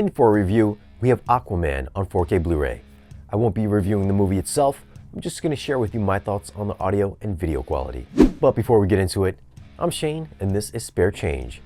In for a review, we have Aquaman on 4K Blu-ray. I won't be reviewing the movie itself, I'm just going to share with you my thoughts on the audio and video quality. But before we get into it, I'm Shane and this is Spare Change.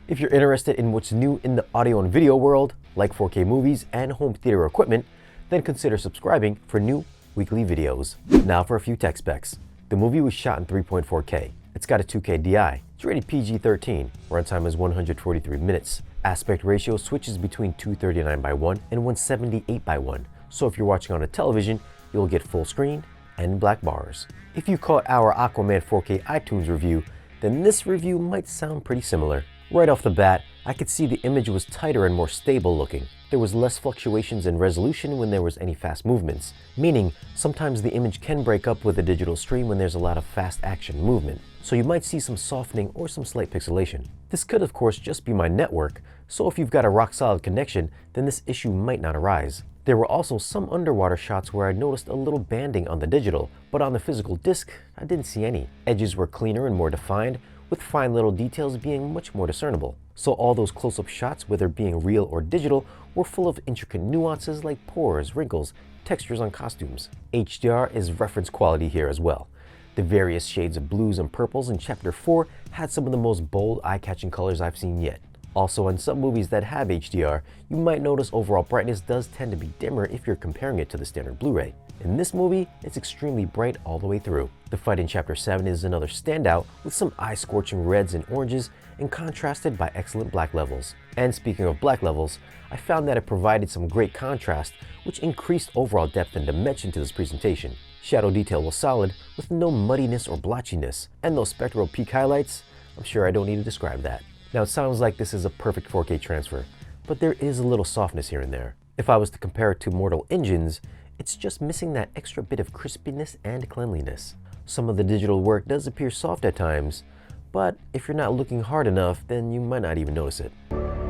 If you're interested in what's new in the audio and video world, like 4K movies and home theater equipment, then consider subscribing for new weekly videos. Now for a few tech specs. The movie was shot in 3.4K. It's got a 2K DI. It's rated PG-13. Runtime is 143 minutes. Aspect ratio switches between 239:1 and 178:1. So if you're watching on a television, you'll get full screen and black bars. If you caught our Aquaman 4K iTunes review, then this review might sound pretty similar. Right off the bat, I could see the image was tighter and more stable looking. There was less fluctuations in resolution when there was any fast movements, meaning sometimes the image can break up with a digital stream when there's a lot of fast action movement. So you might see some softening or some slight pixelation. This could of course just be my network, so if you've got a rock solid connection, then this issue might not arise. There were also some underwater shots where I noticed a little banding on the digital, but on the physical disc, I didn't see any. Edges were cleaner and more defined, with fine little details being much more discernible. So all those close-up shots, whether being real or digital, were full of intricate nuances like pores, wrinkles, textures on costumes. HDR is reference quality here as well. The various shades of blues and purples in Chapter 4 had some of the most bold, eye-catching colors I've seen yet. Also, in some movies that have HDR, you might notice overall brightness does tend to be dimmer if you're comparing it to the standard Blu-ray. In this movie, it's extremely bright all the way through. The fight in Chapter 7 is another standout, with some eye-scorching reds and oranges and contrasted by excellent black levels. And speaking of black levels, I found that it provided some great contrast, which increased overall depth and dimension to this presentation. Shadow detail was solid, with no muddiness or blotchiness, and those spectral peak highlights, I'm sure I don't need to describe that. Now it sounds like this is a perfect 4K transfer, but there is a little softness here and there. If I was to compare it to Mortal Engines, it's just missing that extra bit of crispiness and cleanliness. Some of the digital work does appear soft at times, but if you're not looking hard enough, then you might not even notice it.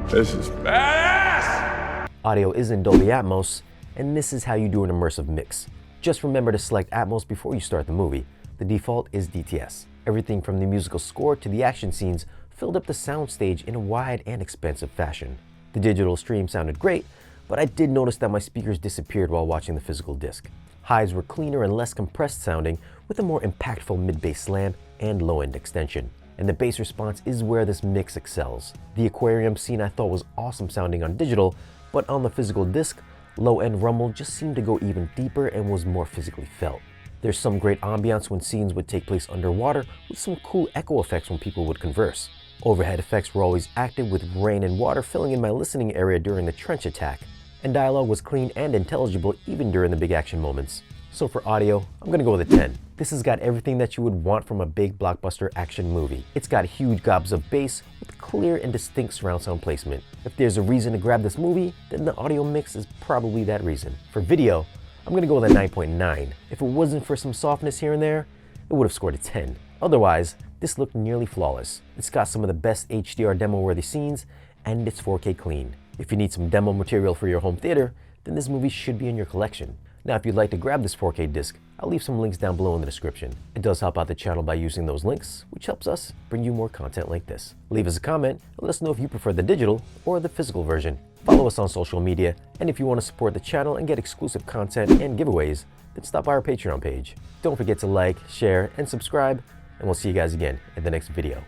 This is badass! Audio is in Dolby Atmos, and this is how you do an immersive mix. Just remember to select Atmos before you start the movie. The default is DTS. Everything from the musical score to the action scenes filled up the soundstage in a wide and expansive fashion. The digital stream sounded great, but I did notice that my speakers disappeared while watching the physical disc. Highs were cleaner and less compressed sounding, with a more impactful mid-bass slam and low-end extension. And the bass response is where this mix excels. The aquarium scene I thought was awesome sounding on digital, but on the physical disc, low-end rumble just seemed to go even deeper and was more physically felt. There's some great ambiance when scenes would take place underwater, with some cool echo effects when people would converse. Overhead effects were always active, with rain and water filling in my listening area during the trench attack. And dialogue was clean and intelligible even during the big action moments. So for audio, I'm gonna go with a 10. This has got everything that you would want from a big blockbuster action movie. It's got huge gobs of bass with clear and distinct surround sound placement. If there's a reason to grab this movie, then the audio mix is probably that reason. For video, I'm gonna go with a 9.9. If it wasn't for some softness here and there, it would have scored a 10. Otherwise, this looked nearly flawless. It's got some of the best HDR demo-worthy scenes, and it's 4K clean. If you need some demo material for your home theater, then this movie should be in your collection. Now, if you'd like to grab this 4K disc, I'll leave some links down below in the description. It does help out the channel by using those links, which helps us bring you more content like this. Leave us a comment and let us know if you prefer the digital or the physical version. Follow us on social media, and if you want to support the channel and get exclusive content and giveaways, then stop by our Patreon page. Don't forget to like, share, and subscribe, and we'll see you guys again in the next video.